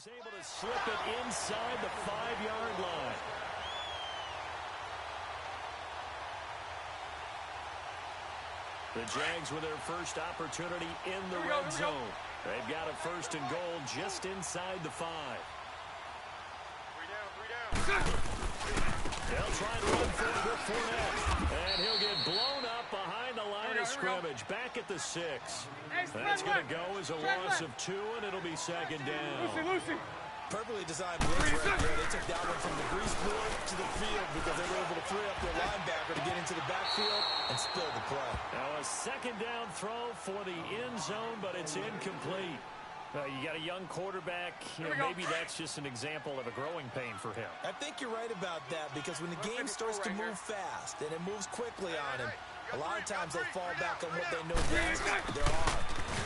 is able to slip it inside the 5-yard line. The Jags with their first opportunity in the red zone. They've got a 1st and goal just inside the 5. 3 down. They'll try to run for it with Fournette. And he'll get blown up behind the line of scrimmage. Back at the 6. That's going to go as a loss of 2, and it'll be 2nd down. Lucy. Perfectly designed blitz right there. They took that one from the grease board to the field because they were able to free up their linebacker to get into the backfield and spill the play. Now a 2nd down throw for the end zone, but it's incomplete. You got a young quarterback. Maybe that's just an example of a growing pain for him. I think you're right about that because when the game starts to move fast and it moves quickly on him, a lot of times they fall back on what they know best, their arm.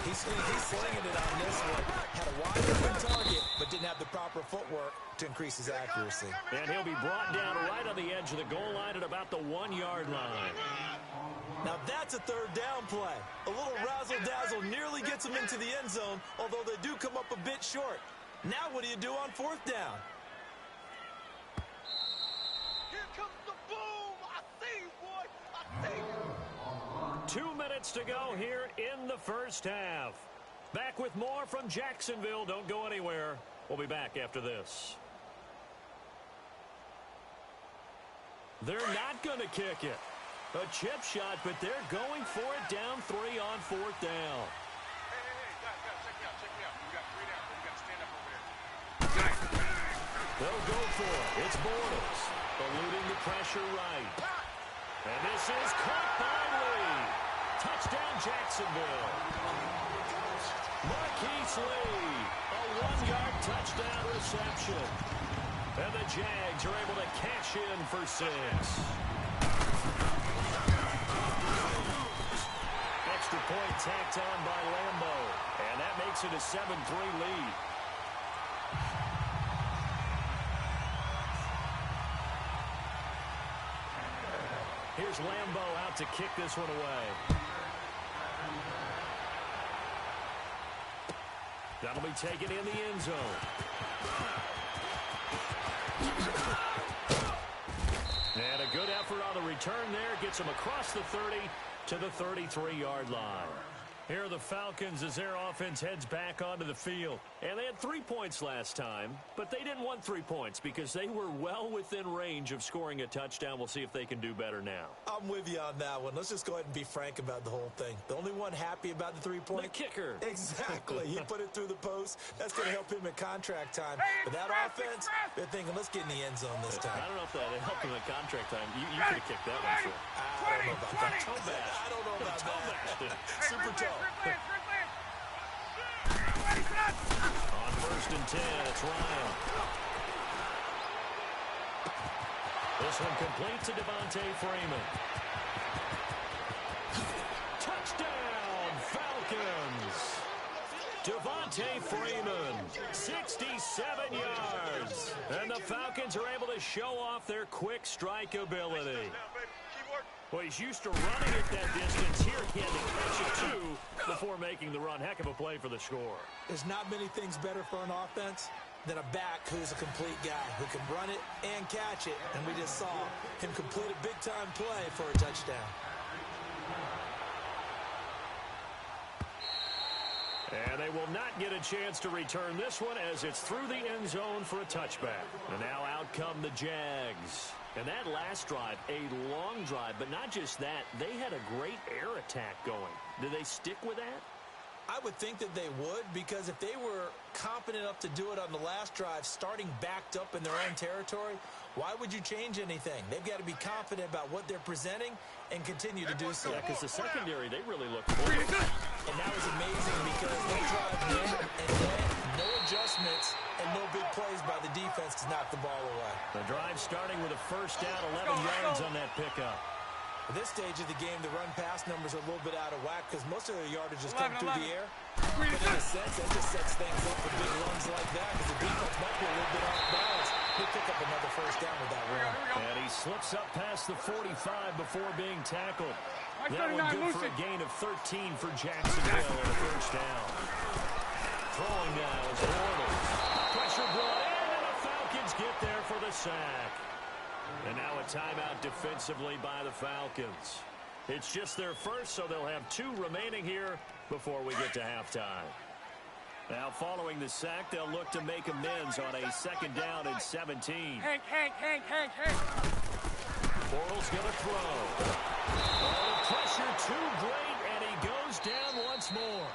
He's slinging it on this one. Had a wide open target, but didn't have the proper footwork to increase his accuracy. And he'll be brought down right on the edge of the goal line at about the 1-yard line. Now that's a 3rd down play. A little razzle-dazzle nearly gets him into the end zone, although they do come up a bit short. Now what do you do on 4th down? Here comes the boom. I see you, boy. I see you. 2 minutes to go here in the 1st half. Back with more from Jacksonville. Don't go anywhere. We'll be back after this. They're not going to kick it. A chip shot, but they're going for it down 3 on 4th down. Hey, guys, check me out. You got 3 down. You got to stand up over there. They'll go for it. It's Bortles, eluding the pressure right. And this is caught by Lee. Touchdown, Jacksonville. Marquise Lee, a 1-yard touchdown reception. And the Jags are able to cash in for 6. Extra point tacked on by Lambo. And that makes it a 7-3 lead. Here's Lambo out to kick this one away. That'll be taken in the end zone. And a good effort on the return there. Gets him across the 30 to the 33-yard line. Here are the Falcons as their offense heads back onto the field. And they had 3 points last time, but they didn't want 3 points because they were well within range of scoring a touchdown. We'll see if they can do better now. I'm with you on that one. Let's just go ahead and be frank about the whole thing. The only one happy about the 3-point? The kicker. Exactly. He put it through the post. That's going to help him in contract time. But that offense, they're thinking, let's get in the end zone this time. I don't know if that helped him in contract time. You could have kicked that one, sure. I don't know about that. Toe bash. I don't know about that. Super toe. On 1st and 10, it's Ryan. This one complete to Devontae Freeman. Touchdown, Falcons! Devontae Freeman, 67 yards. And the Falcons are able to show off their quick strike ability. Well, he's used to running at that distance. Here he had to catch it, too, before making the run. Heck of a play for the score. There's not many things better for an offense than a back who's a complete guy who can run it and catch it. And we just saw him complete a big-time play for a touchdown. And they will not get a chance to return this one as it's through the end zone for a touchback. And now out come the Jags. And that last drive, a long drive, but not just that, they had a great air attack going. Do they stick with that? I would think that they would, because if they were competent enough to do it on the last drive, starting backed up in their own territory, why would you change anything? They've got to be confident about what they're presenting and continue to do so. Yeah, because the secondary, they really look good. And that was amazing because they drive in and then no adjustments and no big plays by the defense to knock the ball away. The drive starting with a 1st down, 11 yards on that pickup. At this stage of the game, the run-pass numbers are a little bit out of whack because most of their yardage has come through the air. But in a sense, that just sets things up for big runs like that because the defense might be a little bit off balance. He'll pick up another 1st down with that run. And he slips up past the 45 before being tackled. That one good for a gain of 13 for Jacksonville and a 1st down. Throwing now is Bortles. Pressure sack. And now a timeout defensively by the Falcons. It's just their first, so they'll have 2 remaining here before we get to halftime. Now, following the sack, they'll look to make amends on a 2nd down and 17. Hank. Bortles going to throw. Oh, the pressure too great, and he goes down once more.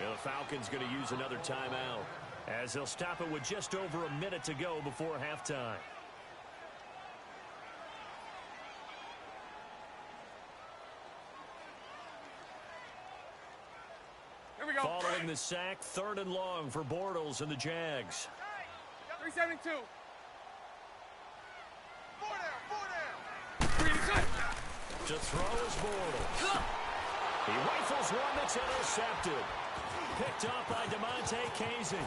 And the Falcons going to use another timeout, as they'll stop it with just over a minute to go before halftime. Following the sack, 3rd and long for Bortles and the Jags. 372. 4 down. To throw is Bortles. He rifles one that's intercepted. Picked off by DeMonte Casey.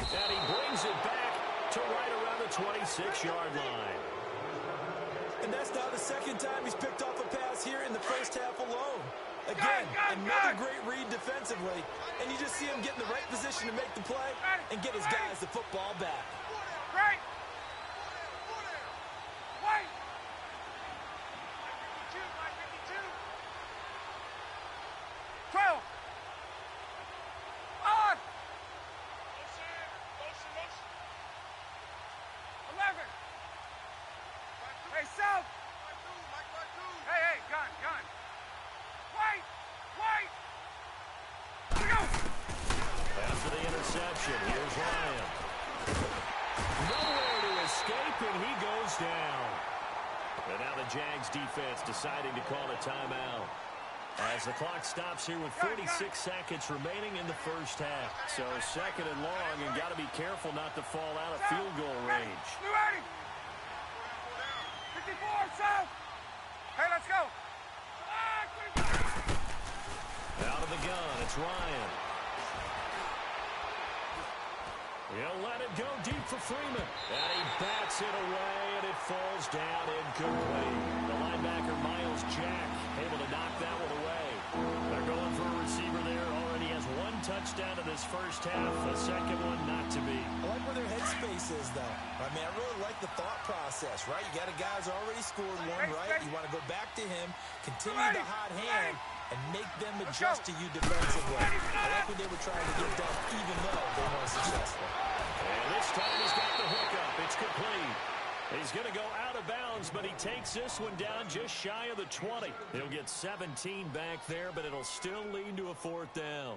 And he brings it back to right around the 26-yard line. And that's now the 2nd time he's picked off a pass here in the first half alone. Again, another great read defensively, and you just see him get in the right position to make the play and get his guys the football back. Right. 12. On. 11. Hey, South. Hey, gun. Wait. Go. After the interception, here's Ryan. Nowhere to escape, and he goes down. And now the Jags defense deciding to call a timeout, as the clock stops here with 46 seconds remaining in the first half. So 2nd and long, and got to be careful not to fall out of field goal range. 54, South. Hey, let's go. Out of the gun, it's Ryan. He'll let it go deep for Freeman. And he bats it away, and it falls down incomplete. The linebacker, Miles Jack, able to knock that one away. They're going for a receiver there. Already has 1 touchdown in this first half. The second one not to be. I like where their headspace is, though. I mean, I really like the thought process, right? You got a guy who's already scored one, right? You want to go back to him, continue the hot hand, and make them adjust to you defensively. I like what they were trying to get done, even though they weren't successful. And this time he's got the hookup. It's complete. He's going to go out of bounds, but he takes this one down just shy of the 20. He'll get 17 back there, but it'll still lead to a 4th down.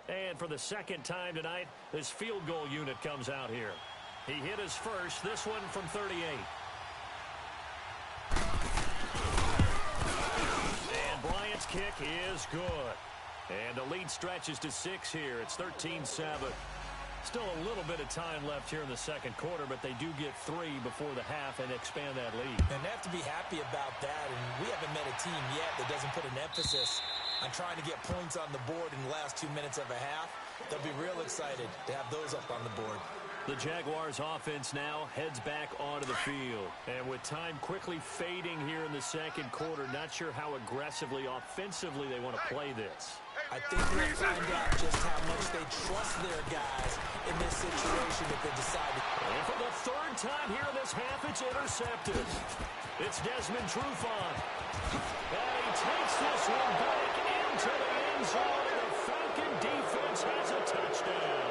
And for the 2nd time tonight, this field goal unit comes out here. He hit his first, this one from 38. And Bryant's kick is good. And the lead stretches to 6 here. It's 13-7. Still a little bit of time left here in the 2nd quarter, but they do get 3 before the half and expand that lead. And they have to be happy about that. And we haven't met a team yet that doesn't put an emphasis on trying to get points on the board in the last 2 minutes of a half. They'll be real excited to have those up on the board. The Jaguars offense now heads back onto the field. And with time quickly fading here in the 2nd quarter, not sure how aggressively, offensively they want to play this. I think we'll find out just how much they trust their guys in this situation if they decide to. And for the 3rd time here in this half, it's intercepted. It's Desmond Trufant. And he takes this one back into the end zone, and the Falcon defense has a touchdown.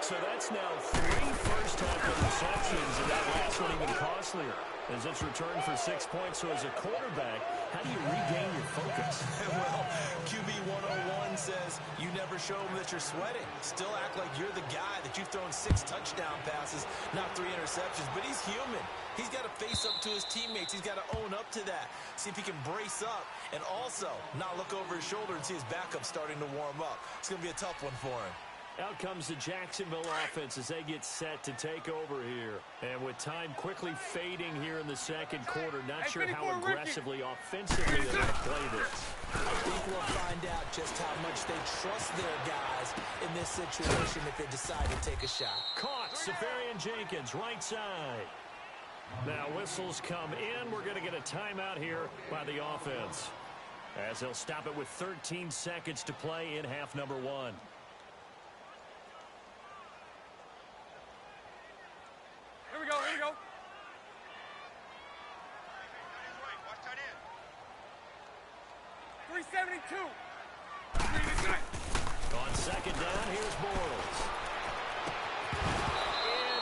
So that's now 3 first-half interceptions, and that last one even costlier, as it's returned for 6 points. So as a quarterback, how do you regain your focus? Well, QB 101 says you never show them that you're sweating. Still act like you're the guy that you've thrown 6 touchdown passes, not 3 interceptions. But he's human. He's got to face up to his teammates. He's got to own up to that. See if he can brace up and also not look over his shoulder and see his backup starting to warm up. It's going to be a tough one for him. Out comes the Jacksonville offense as they get set to take over here. And with time quickly fading here in the 2nd quarter, not sure how aggressively, offensively they're going to play this. I think we'll find out just how much they trust their guys in this situation if they decide to take a shot. Caught, Safarian Jenkins, right side. Now whistles come in. We're going to get a timeout here by the offense, as they'll stop it with 13 seconds to play in half number 1. Here we go, here we go. Watch tight end. 372. On second down, here's Bortles.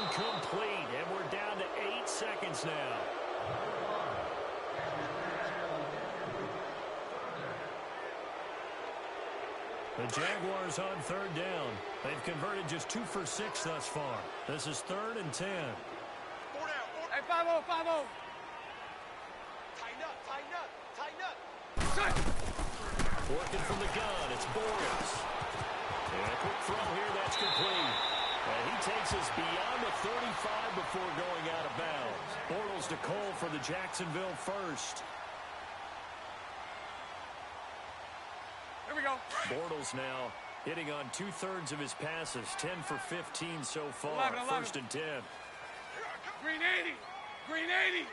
Incomplete, and we're down to 8 seconds now. The Jaguars on third down. They've converted just 2 for 6 thus far. This is 3rd and 10. 4 down, 4. Hey, 5-0, 5-0. Tighten up, tighten up, tighten up. Shut. Working from the gun, it's Bortles. And a quick throw here, that's complete. And he takes us beyond the 35 before going out of bounds. Bortles to Cole for the Jacksonville first. Here we go. Bortles now hitting on 2/3 of his passes, 10 for 15 so far. 11. 1st and 10. Green 80. Green 80.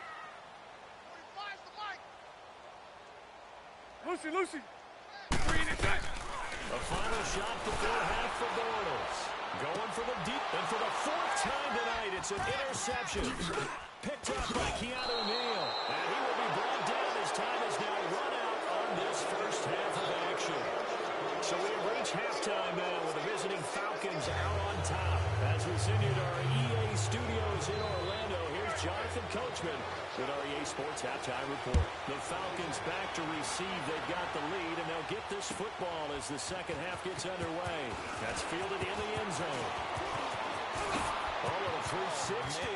Lucy, Lucy. Green is set. A final shot before half for Bortles. Going for the deep, and for the 4th time tonight, it's an interception. Picked up by Keanu Neal. And he will be brought down as time is now run out on this first half of action. So we have reached halftime now with the visiting Falcons out on top. As we send you to our EA studios in Orlando, here's Jonathan Coachman with our EA Sports Halftime Report. The Falcons back to receive. They've got the lead, and they'll get this football as the second half gets underway. That's fielded in the end zone. Oh, a 360.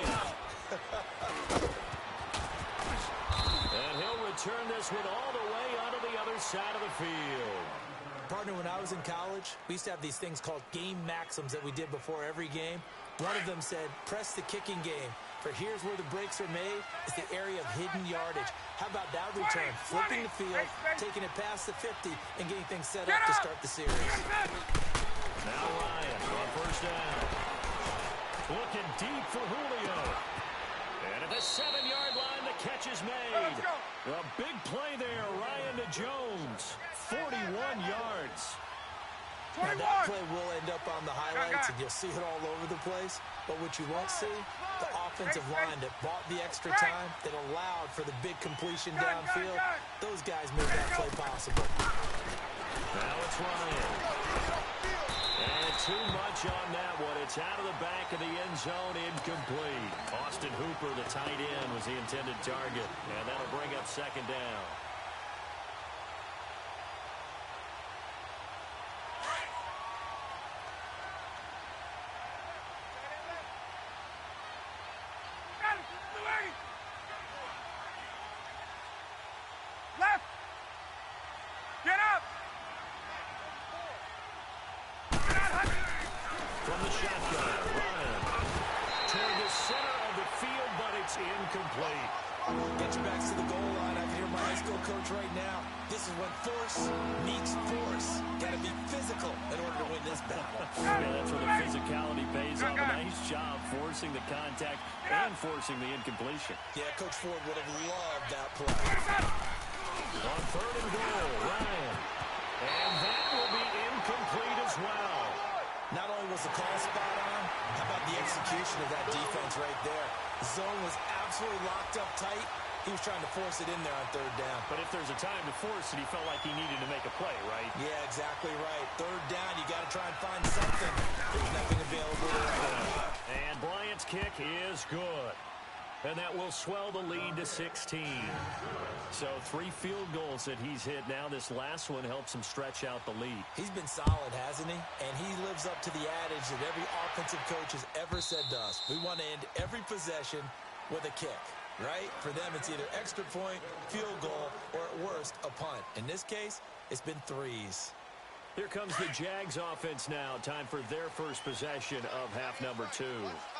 And he'll return this one all the way onto the other side of the field. Partner, when I was in college, we used to have these things called game maxims that we did before every game. One of them said, press the kicking game. For here's where the breaks are made. It's the area of hidden yardage. How about that return? Flipping the field, taking it past the 50, and getting things set up to start the series. Now Ryan on first down. Looking deep for Julio. And at the 7-yard line, the catch is made. A big play there, Ryan to Jones. 41 yards. Now that play will end up on the highlights, and you'll see it all over the place. But what you won't see, the offensive line that bought the extra time, that allowed for the big completion downfield, those guys made that play possible. Now it's Ryan. And too much on that one. It's out of the back of the end zone, incomplete. Austin Hooper, the tight end, was the intended target. And that'll bring up second down. Left. Get up. From the shotgun, Ryan toward the center of the field, but it's incomplete. Get your backs to the goal line. I hear my high school coach right now. This is when force meets force. Got to be physical in order to win this battle. Yeah, that's where the physicality pays off. A nice job forcing the contact and forcing the incompletion. Yeah, Coach Ford would have loved that play. On third and goal, Ryan. And that will be incomplete as well. Not only was the call spot on, how about the execution of that defense right there? The zone was absolutely locked up tight. He was trying to force it in there on third down. But if there's a time to force it, he felt like he needed to make a play, right? Yeah, exactly right. Third down, you got to try and find something. There's nothing available right. And Bryant's kick is good. And that will swell the lead to 16. So 3 field goals that he's hit now. This last one helps him stretch out the lead. He's been solid, hasn't he? And he lives up to the adage that every offensive coach has ever said to us. We want to end every possession with a kick, right? For them, it's either extra point, field goal, or at worst, a punt. In this case, it's been 3s. Here comes the Jags offense now. Time for their first possession of half number 2.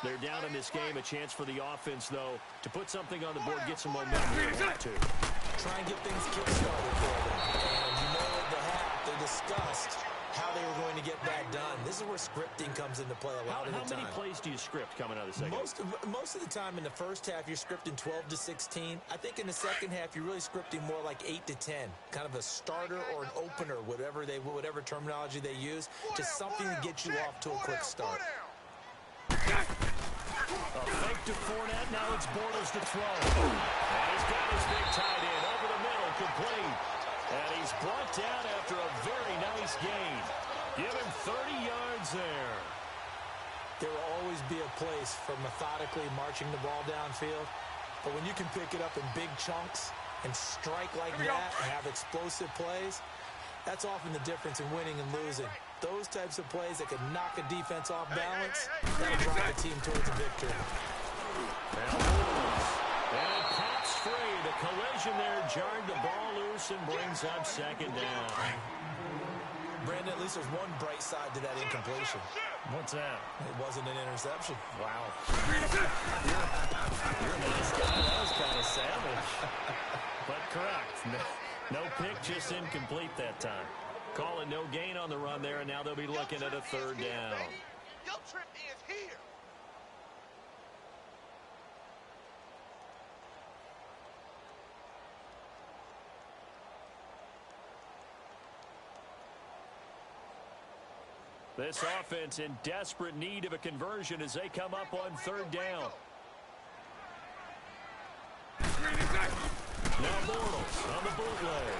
They're down in this game. A chance for the offense, though, to put something on the board, get some momentum here. Try and get things kick-started for them. And you know at the half, they discussed how they were going to get that done. This is where scripting comes into play a lot of the time. How many plays do you script coming out of the second? Most of the time in the first half, you're scripting 12 to 16. I think in the second half, you're really scripting more like 8 to 10. Kind of a starter or an opener, whatever terminology they use. Just something to get you off to a quick start. A fake to Fournette. Now it's Bortles to throw. And he's got his big tight end over the middle, complete. And he's brought down after a very nice gain. Give him 30 yards there. There will always be a place for methodically marching the ball downfield. But when you can pick it up in big chunks and strike like that and have explosive plays, that's often the difference in winning and losing. Those types of plays that can knock a defense off balance, that'll drive a team towards a victory. And it pops free. The collision there jarred the ball loose and brings up second down. Brandon, at least there's one bright side to that incompletion. What's that? It wasn't an interception. Wow. You're a nice guy. That was kind of savage. But correct. No pick, just incomplete that time. Call it no gain on the run there, and now they'll be looking at a third down. Your trip is here. This offense in desperate need of a conversion as they come up on third down. Now Bortles on the bootleg.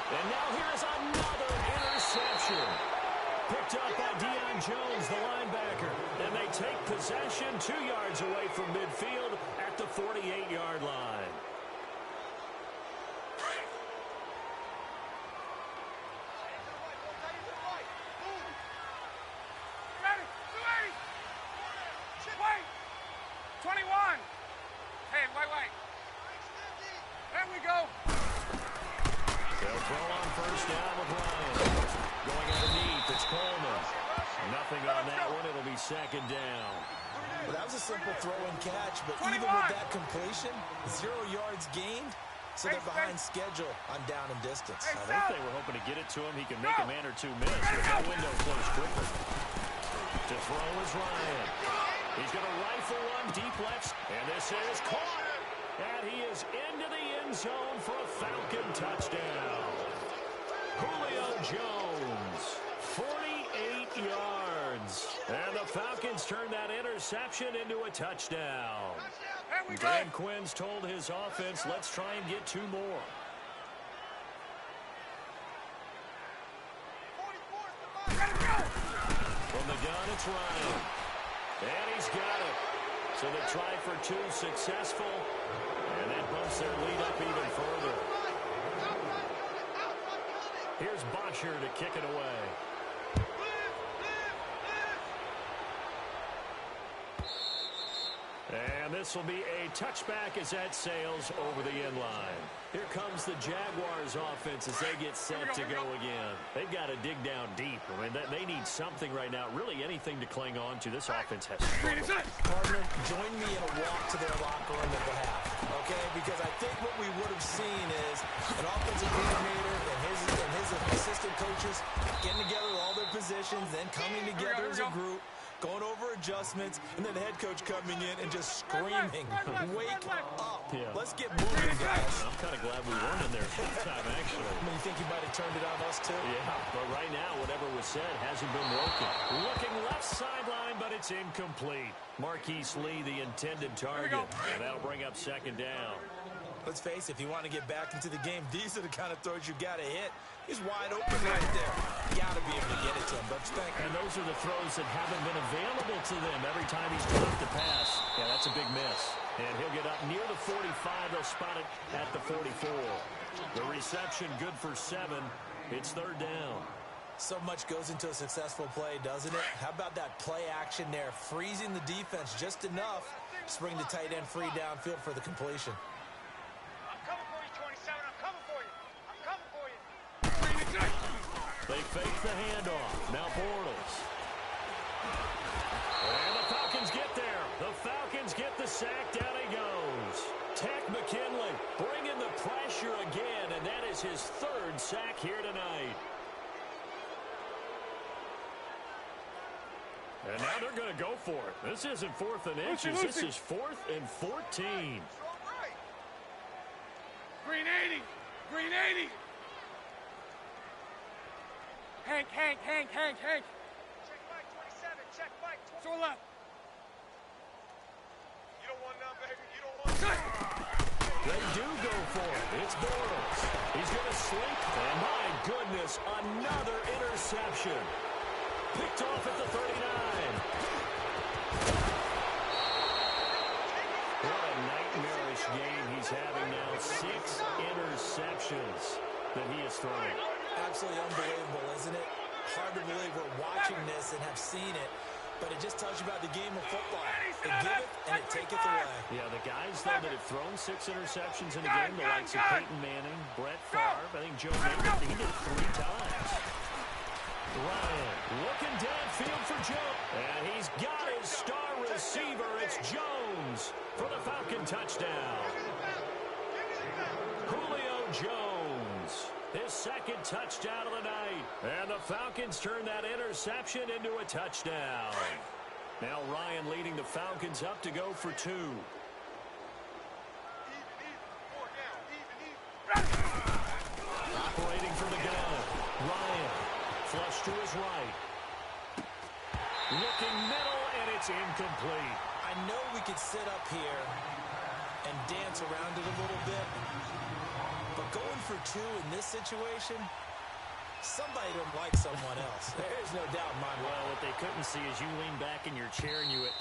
And now here's another interception. Picked up by Deion Jones, the linebacker. And they take possession 2 yards away from midfield at the 48-yard line. Ready? 280. Wait. 21. Hey, wait. There we go. They'll throw on first down with Ryan. Going underneath, it's Coleman. Nothing on that one. It'll be second down. Well, that was a simple throw and catch, but even with that completion, 0 yards gained, so they're behind schedule on down and distance. I think they were hoping to get it to him. He can make a man or two miss, but that window closed quickly. To throw is Ryan. He's going to rifle one deep left, and this is caught. And he is into the end zone for a Falcon touchdown. Julio Jones, 48 yards. And the Falcons turn that interception into a touchdown. Dan Quinn's told his offense, let's try and get 2 more. From the gun, it's Ryan. And he's got it. So the try for 2 successful. And that bumps their lead up even further. Here's Bosher to kick it away. And this will be a touchback as that sails over the end line. Here comes the Jaguars offense as they get set to go again. They've got to dig down deep. I mean, they need something right now, really anything to cling on to. This offense has struggled. Partner, join me in a walk to their locker room at the half, okay? Because I think what we would have seen is an offensive coordinator and his assistant coaches getting together with all their positions, then coming together as a group, going over adjustments, and then the head coach coming in and just screaming, wake up. Yeah. Let's get moving, guys. I'm kind of glad we weren't in there full time, actually. I mean, you think you might have turned it on us, too? Yeah, but right now, whatever was said hasn't been broken. Looking left sideline, but it's incomplete. Marquise Lee, the intended target. And that'll bring up second down. Let's face it, if you want to get back into the game, these are the kind of throws you got to hit. He's wide open right there. Got to be able to get it to him, don't you think? And those are the throws that haven't been available to them every time he's dropped the pass. Yeah, that's a big miss. And he'll get up near the 45. They'll spot it at the 44. The reception good for 7. It's third down. So much goes into a successful play, doesn't it? How about that play action there, freezing the defense just enough to bring the tight end free downfield for the completion. They fake the handoff. Now Bortles. And the Falcons get there. The Falcons get the sack. Down he goes. Tech McKinley bringing the pressure again, and that is his 3rd sack here tonight. And now they're going to go for it. This isn't 4th and inches. This is 4th and 14. Green 80. Green 80. Hank. Check Mike 27. Check Mike 27. To left. You don't want none, baby. You don't want none. They do go for it. It's Bortles. He's going to slink. And my goodness, another interception. Picked off at the 39. What a nightmarish game he's having now. 6 interceptions that he has thrown. Absolutely unbelievable, isn't it? Hard to believe we're watching this and have seen it, but it just tells you about the game of football. It giveth and it taketh away. Yeah, the guys, though, that have thrown 6 interceptions in a game, the likes of Peyton Manning, Brett Favre, I think Joe Namath, he did it 3 times. Ryan looking downfield for Joe. And he's got his star receiver. It's Jones for the Falcon touchdown. Julio Jones, his 2nd touchdown of the night. And the Falcons turn that interception into a touchdown. Now Ryan leading the Falcons up to go for 2. Operating from the gun. Ryan. Flush to his right. Looking middle, and it's incomplete. I know we could sit up here and dance around it a little bit, but going for 2 in this situation, somebody don't like someone else. There's no doubt in my mind. Well, what they couldn't see is you lean back in your chair and you went,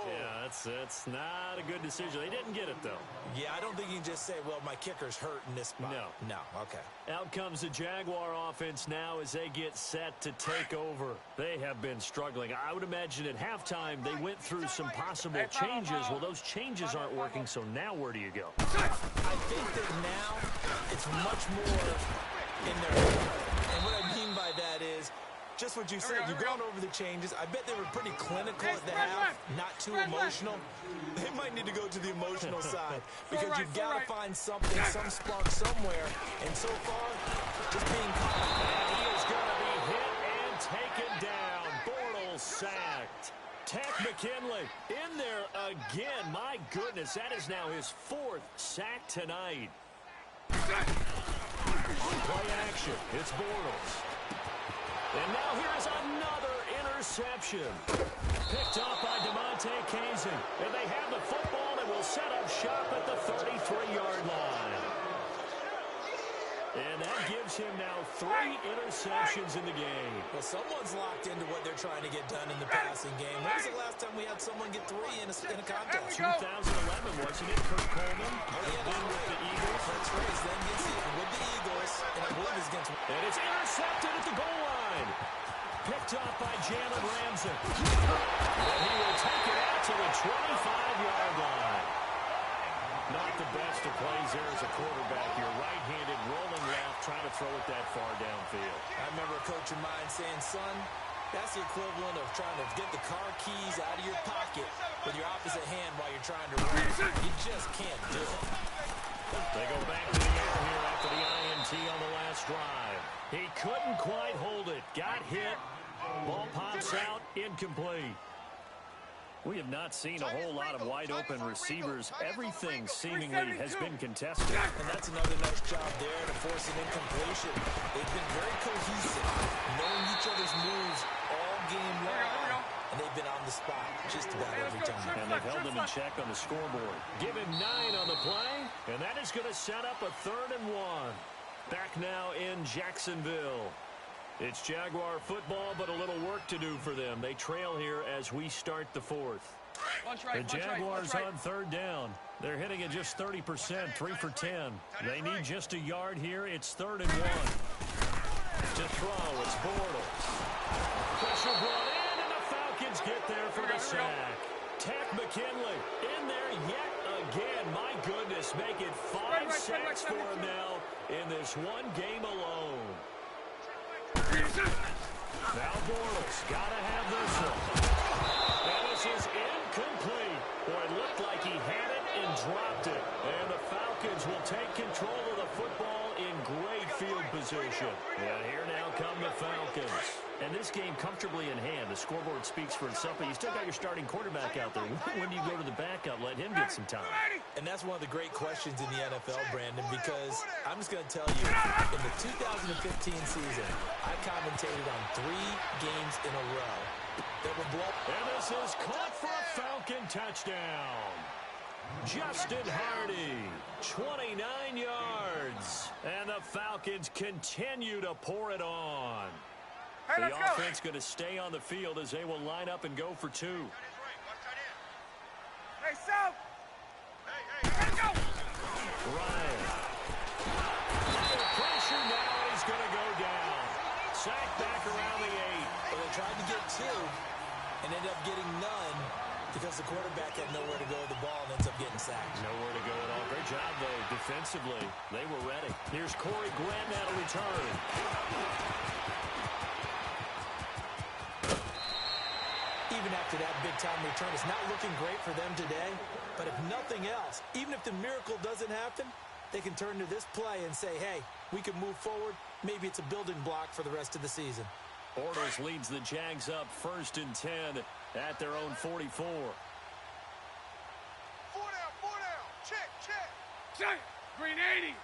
yeah, that's not a good decision. They didn't get it, though. Yeah, I don't think you can just say, well, my kicker's hurt in this spot. No, okay. Out comes the Jaguar offense now as they get set to take over. They have been struggling. I would imagine at halftime they went through some possible changes. Well, those changes aren't working, so now where do you go? I think that now it's much more in their favor. And what I mean by that is just what you said. You've gone over the changes. I bet they were pretty clinical at the half, not too emotional. They might need to go to the emotional side because you've got to find something, some spark somewhere. And so far, just being caught. And he is going to be hit and taken down. Bortles sacked. Tech McKinley in there again. My goodness, that is now his 4th sack tonight. On play action, it's Bortles. And now here's another interception. Picked off by DeMonte Kazin. And they have the football and will set up shop at the 33-yard line. And that gives him now 3 interceptions in the game. Well, someone's locked into what they're trying to get done in the passing game. When was the last time we had someone get 3 in a contest? 2011, wasn't it? Kurt Coleman. Then with the Eagles. That's right. Then gets it with the Eagles. And I believe it's against... And it's intercepted at the goal line. Picked off by Jalen Ramsey. And he will take it out to the 25-yard line. Not the best of plays there as a quarterback. You're right-handed, rolling left, trying to throw it that far downfield. I remember a coach of mine saying, son, that's the equivalent of trying to get the car keys out of your pocket with your opposite hand while you're trying to run. You just can't do it. They go back to the air here after the INT on the last drive. He couldn't quite hold it. Got hit. Ball pops out. Incomplete. We have not seen a whole lot of wide-open receivers. Everything seemingly has been contested. And that's another nice job there to force an incompletion. They've been very cohesive, knowing each other's moves all game long. And they've been on the spot just about every time. And they've held them in check on the scoreboard. Give him 9 on the play, and that is going to set up a 3rd and 1. Back now in Jacksonville. It's Jaguar football, but a little work to do for them. They trail here as we start the 4th. The Jaguars on 3rd down. They're hitting at just 30%, 3 for 10. They need just a yard here. It's 3rd and 1. To throw, it's Bortles. Pressure brought in, and the Falcons get there for the sack. Tech McKinley in there yet again. My goodness, make it 5 sacks for him now in this one game alone. Now Bortles got to have this one. And this is incomplete. Boy, it looked like he had it in dropped it. And the Falcons will take control of the football in great field position. And here now come the Falcons. And this game comfortably in hand. The scoreboard speaks for itself, but you still got your starting quarterback out there. When do you go to the backup, let him get some time? And that's one of the great questions in the NFL, Brandon, because I'm just going to tell you, in the 2015 season, I commentated on 3 games in a row that were blown. And this is caught for a Falcon touchdown. Justin Hardy, 29 yards. And the Falcons continue to pour it on. The offense going to stay on the field as they will line up and go for 2. Hey, South! Hey, go! Ryan. The pressure now is going to go down. Sacked back around the 8. Well, they tried to get 2 and ended up getting none because the quarterback had nowhere to go with the ball and ends up getting sacked. Nowhere to go at all. Great job, though, defensively. They were ready. Here's Corey Grant now to return. Even after that big-time return, it's not looking great for them today. But if nothing else, even if the miracle doesn't happen, they can turn to this play and say, hey, we can move forward. Maybe it's a building block for the rest of the season. Bortles leads the Jags up 1st and 10 at their own 44. 4 down, 4 down. Check, check. Check. Green 80. I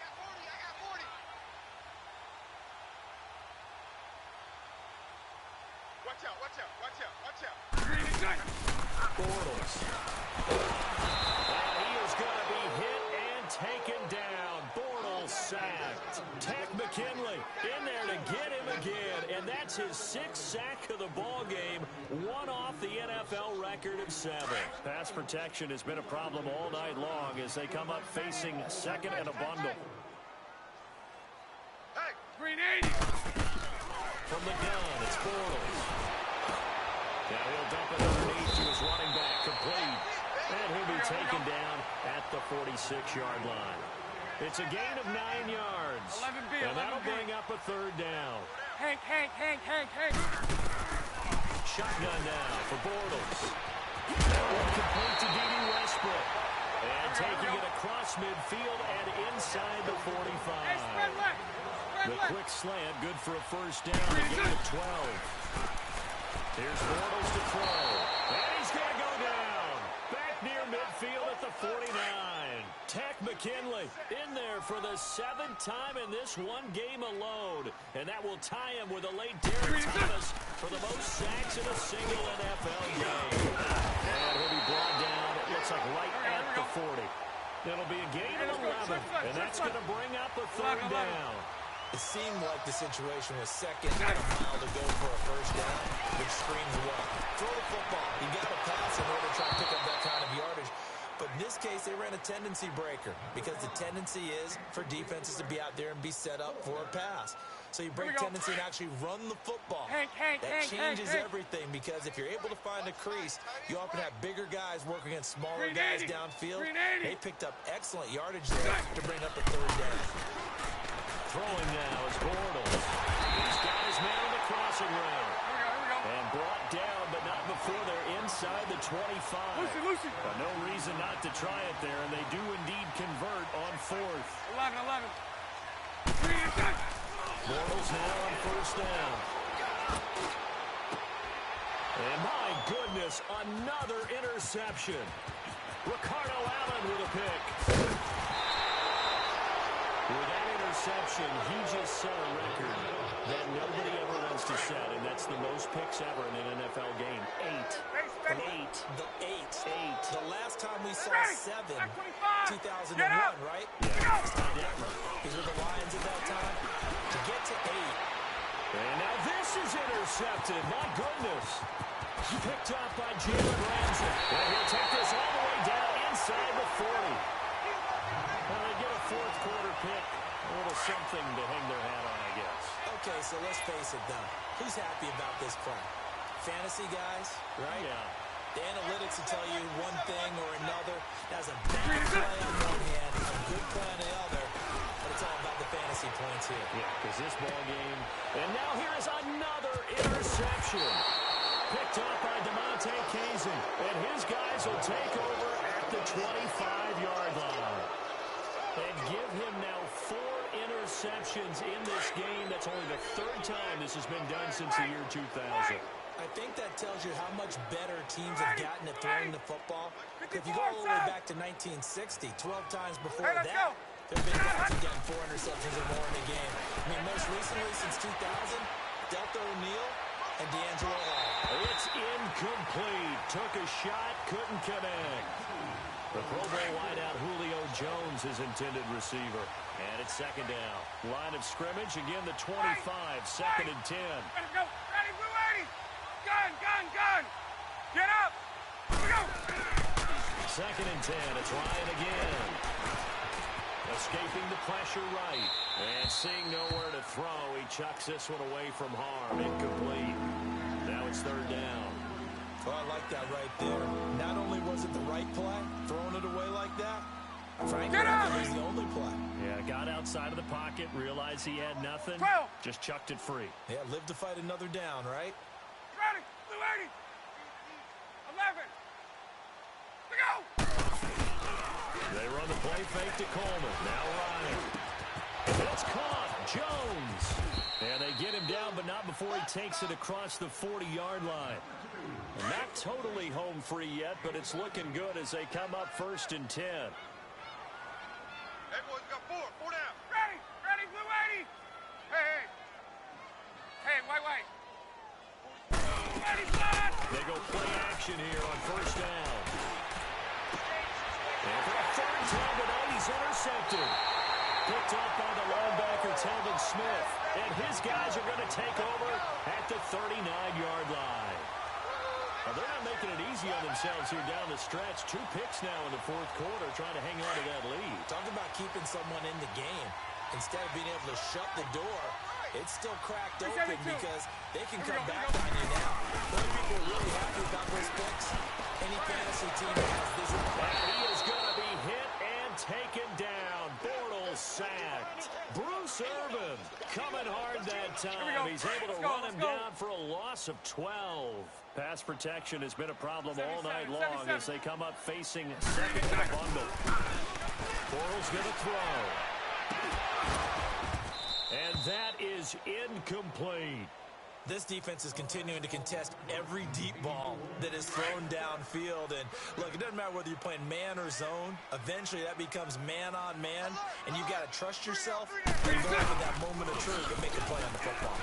got 40. Watch out. Green is check. Bortles. And he is going to be hit and taken down. Bortles sacked. Tech McKinley in there to get him again. And that's his 6th sack of the ball game. 1 off the NFL record of 7. Pass protection has been a problem all night long as they come up facing 2nd and a bundle. Hey, Green 80. From the gun, it's Bortles. Now he'll dump it underneath to his running back, complete. And he'll be taken down at the 46-yard line. It's a gain of 9 yards. 11B, and that'll bring up a 3rd down. Hank. Shotgun now for Bortles. That one complete to D.D. Westbrook. And taking it across midfield and inside the 45. Hey, spread left. The quick slant, good for a 1st down, a gain of 12. Here's Bortles to throw. And he's going to go down. Back near midfield at the 49. Tech McKinley in there for the 7th time in this one game alone. And that will tie him with a late Derek Thomas for the most sacks in a single NFL game. And he'll be brought down, it looks like right at the 40. It'll be a gain of 11, and that's going to bring up a 3rd down. It seemed like the situation was 2nd and a mile to go for a 1st down, which screams what? Throw the football. You got to pass in order to try to pick up that kind of yardage. But in this case, they ran a tendency breaker because the tendency is for defenses to be out there and be set up for a pass. So you break tendency and actually run the football. That changes everything because if you're able to find a crease, you often have bigger guys working against smaller guys downfield. They picked up excellent yardage there to bring up a 3rd down. Throwing now is Bortles. He's got his man on the crossing route. Here we go. And brought down, but not before they're inside the 25. Lucy. No reason not to try it there, and they do indeed convert on 4th. 11. Green is check. Bortles now on 1st down. And my goodness, another interception. Ricardo Allen with a pick. With that interception, he just set a record that nobody ever wants to set, and that's the most picks ever in an NFL game. 8. 8. The last time we saw 7, 2001, right? Yeah. He's with the Lions at that time. To get to 8. And now this is intercepted. My goodness. Picked up by Jalen Ramsey. And he'll take this all the way down inside the 40. Well, they get a 4th quarter pick. A little something to hang their hat on, I guess. Okay, so let's face it, though. Who's happy about this play? Fantasy guys, right? Yeah. The analytics will tell you one thing or another. That's a bad play on one hand, a good play on the other. But it's all about the fantasy points here. Yeah, because this ball game. And now here is another interception. Picked up by DeMonte Kazin. And his guys will take over at the the 25-yard line. And give him now 4 interceptions in this game. That's only the 3rd time this has been done since the year 2000. I think that tells you how much better teams have gotten at throwing the football. If you go all the way back to 1960, 12 times before that, there have been guys who getting 4 interceptions or more in a game. I mean, most recently since 2000, Delta O'Neal and D'Angelo Hall. It's incomplete. Took a shot, couldn't connect. The Pro Bowl wideout Julio Jones is intended receiver. And it's 2nd down. Line of scrimmage, again the 25, 2nd and 10. Let's go. Ready, blue 80. Gun. Get up. Here we go. 2nd and 10. It's Ryan again. Escaping the pressure right. And seeing nowhere to throw, he chucks this one away from harm. Incomplete. Now it's 3rd down. Oh, I like that right there. Not only was it the right play, throwing it away like that, frankly, that was the only play. Yeah, got outside of the pocket, realized he had nothing, 12. just chucked it free. Yeah, live to fight another down, right? Ready, blue 80. 11. We go. They run the play fake to Coleman. Now Ryan. It's caught. Jones. And they get him down, but not before he takes it across the 40-yard line. And not totally home free yet, but it's looking good as they come up 1st and 10. Hey, boys, we got 4 down. Ready, blue 80. Hey, white. Ready, blood. They go play action here on 1st down. And for the 3rd time tonight, he's intercepted. Picked up by the linebacker, Telvin Smith. And his guys are going to take over at the 39-yard line. Well, they're not making it easy on themselves here down the stretch. 2 picks now in the 4th quarter, trying to hang on to that lead. Talk about keeping someone in the game. Instead of being able to shut the door, it's still cracked open because they can come back on you now. Most people are really happy about those picks. Any fantasy team has this. And he is going to be hit and taken down. Bortles sacked. Bruce Irvin coming hard that time. He's able to run him down for a loss of 12. Pass protection has been a problem all night long as they come up facing 2nd and a bundle. Bortles going to throw. And that is incomplete. This defense is continuing to contest every deep ball that is thrown downfield. And look, it doesn't matter whether you're playing man or zone. Eventually, that becomes man on man. And you got to trust yourself and go with that moment of truth and make a play on the football.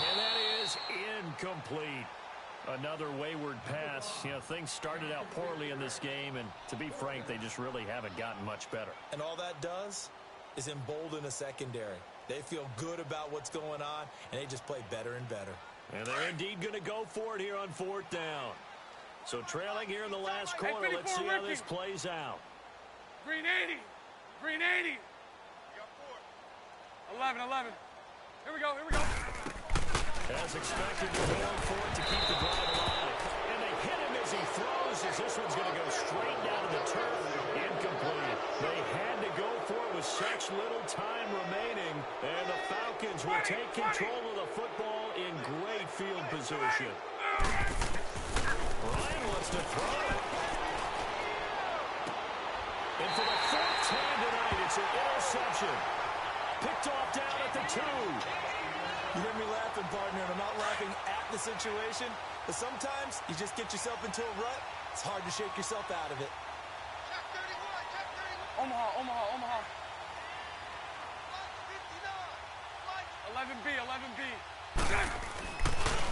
And that is incomplete. Another wayward pass. You know, things started out poorly in this game. And to be frank, they just really haven't gotten much better. And all that does is embolden a secondary. They feel good about what's going on, and they just play better and better. And they're indeed going to go for it here on 4th down. So trailing here in the last quarter, let's see how this plays out. Green 80. 11. Here we go. As expected, they're going for it to keep the drive alive. And they hit him as he throws, as this one's going to go straight down to the turf. Incomplete. They had to go for it with such little time remaining. And the Falcons will take control of the football in great field position. Ryan wants to throw. And for the 4th time tonight, it's an interception. Picked off down at the 2. You hear me laughing, partner, and I'm not laughing at the situation, but sometimes you just get yourself into a rut. It's hard to shake yourself out of it. Omaha. 11B.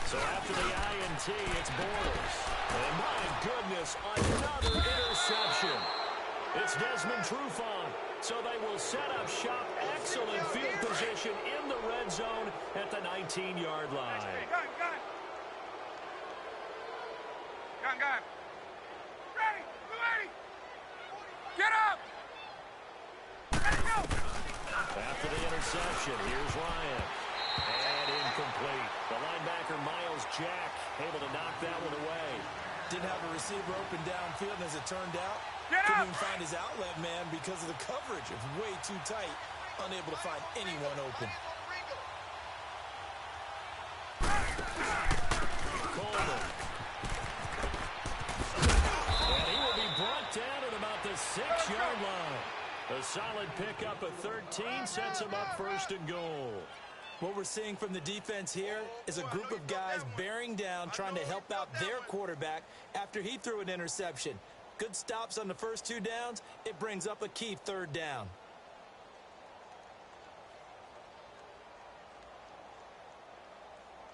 So after the INT, it's Bortles. And my goodness, another interception. It's Desmond Trufant. So they will set up shop. Excellent field position in the red zone at the 19-yard line. Gun. Ready, blue 80. Get up. Ready, go. After the interception, here's Ryan. And incomplete. The linebacker, Miles Jack, able to knock that one away. Didn't have a receiver open downfield, and as it turned out, couldn't even find his outlet man because of the coverage. It was way too tight, unable to find anyone open. Coleman. sideline. A solid pickup of 13 sets him up 1st and goal. What we're seeing from the defense here is a group of guys bearing down, trying to help out their quarterback after he threw an interception. Good stops on the first 2 downs. It brings up a key 3rd down.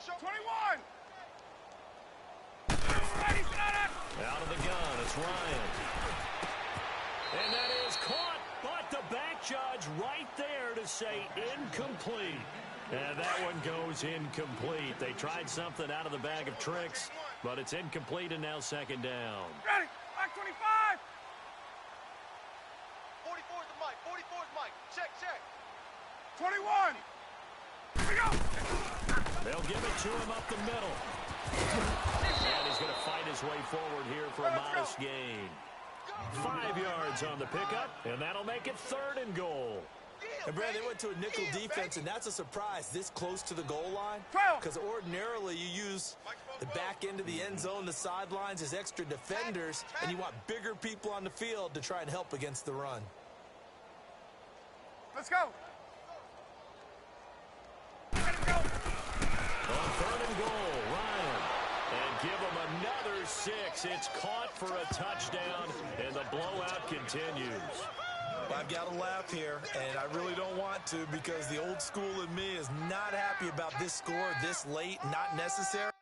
Show 21. Out of the gun, it's Ryan. And that is caught, but the back judge right there to say incomplete. And that one goes incomplete. They tried something out of the bag of tricks, but it's incomplete and now 2nd down. Ready, back 25. 44's the mic, 44's mic. Check. 21. Here we go. They'll give it to him up the middle. And he's going to fight his way forward here for a modest gain. 5 yards on the pickup, and that'll make it 3rd and goal. And, Brad, they went to a nickel defense, and that's a surprise this close to the goal line. Because ordinarily you use the back end of the end zone, the sidelines as extra defenders, and you want bigger people on the field to try and help against the run. Let's go. On 3rd and goal, Ryan. And give him another 6. It's caught for a touchdown, and the blowout continues. I've got to laugh here, and I really don't want to because the old school in me is not happy about this score this late, not necessary.